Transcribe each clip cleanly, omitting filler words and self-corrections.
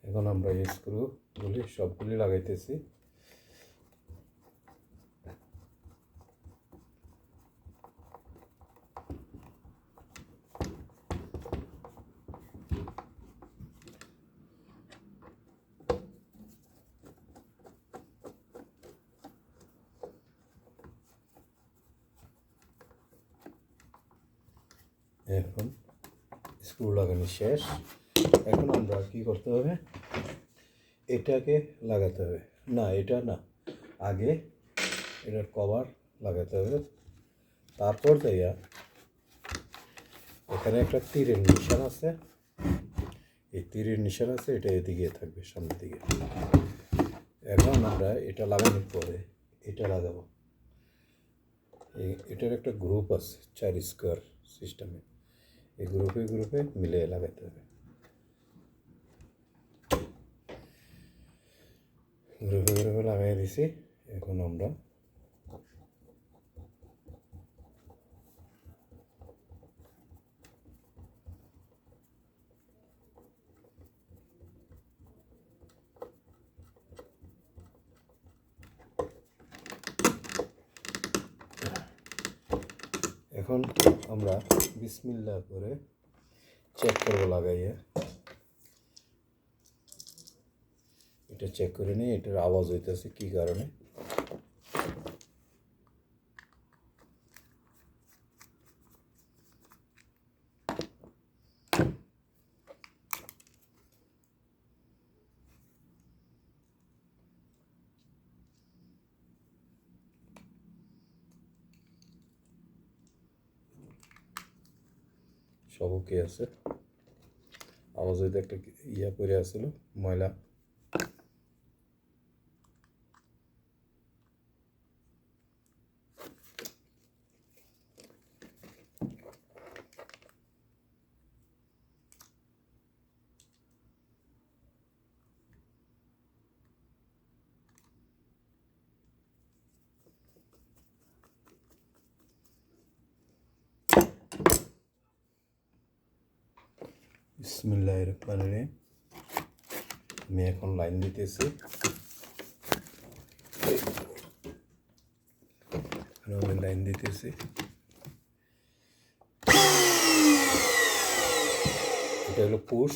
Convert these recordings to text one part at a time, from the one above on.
এখন আমরা এই স্ক্রুগুলি সবগুলি লাগাইতেছি। এখন স্ক্রু লাগানো শেষ। এখন আমরা কি করতে হবে, এটাকে লাগাতে হবে, না এটা না, আগে এটার কভার লাগাতে হবে। তারপর যাইয়া এখানে একটা তীরের নিশান আছে, এই তীরের নিশান আছে, এটা এদিকে থাকবে সামনের দিকে। এখন আমরা এটা লাগানোর পরে এটা লাগাবো। এটার একটা গ্রুপ আছে 4 স্কোয়ার সিস্টেমে, এই গ্রুপে গ্রুপে মিলিয়ে লাগাতে হবে। গ্রুপে গ্রুপে লাগাই দিছি। এখন আমরা বিসমিল্লাহ করে চেক করবো লাগাইয়া। এটা চেক করে নিই এটার আওয়াজ হইতেছে কি কারণে। সব ওকে আছে, আওয়াজ হইতে একটা ইয়া করে আসছিল ময়লা। বিসমিল্লাহির রহমানির রহিম। আমি এখন লাইন দিতেছি। আমি লাইন দিতেছি। এটা হলো পুশ,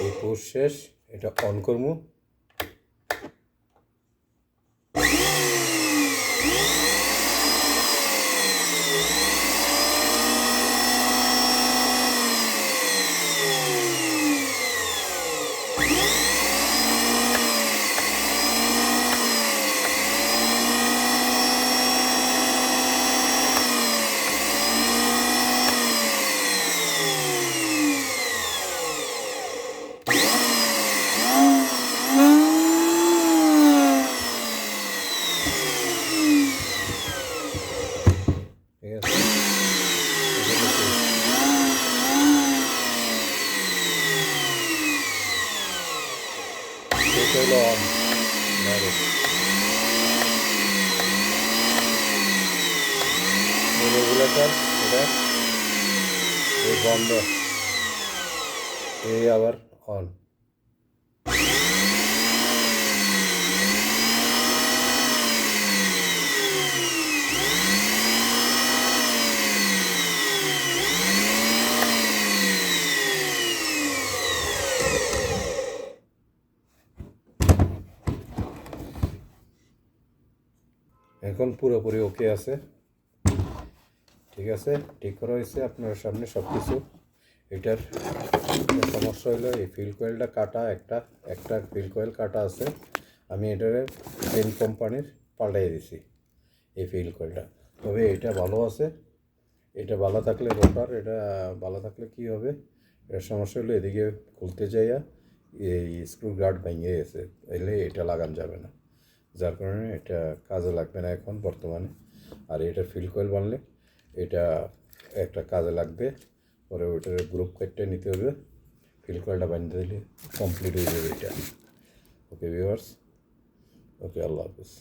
এই পুশ শেষ, এটা অন করবো। হলো অন, রেগুলেটর এটা এই বন্ধ, এই আবার অন। এখন পুরোপুরি ওকে আছে, ঠিক আছে, ঠিক করা হয়েছে আপনার সামনে সব কিছু। এটার সমস্যা হলো এই ফিল কয়েলটা কাটা, একটা ফিল কয়েল কাটা আছে। আমি এটারে পেন কোম্পানির পাল্টাই দিছি এই ফিল কয়েলটা। তবে এটা ভালো আছে, এটা ভালো থাকলে রোটার, এটা ভালো থাকলে কি হবে, এর সমস্যা হলো এদিকে খুলতে যাইয়া এই স্ক্রু গার্ড ভেঙে গেছে, এলে এটা লাগান যাবে না, যার কারণে এটা কাজে লাগবে না এখন বর্তমানে। আর এটা ফিল কয়েল বানলে এটা একটা কাজে লাগবে, পরে ওইটার গ্রুপ কেটে নিতে হবে, ফিল কয়েলটা বানিয়ে দিলে কমপ্লিট হয়ে যাবে এটা। ওকে ভিউয়ার্স, ওকে, আল্লাহ হাফিজ।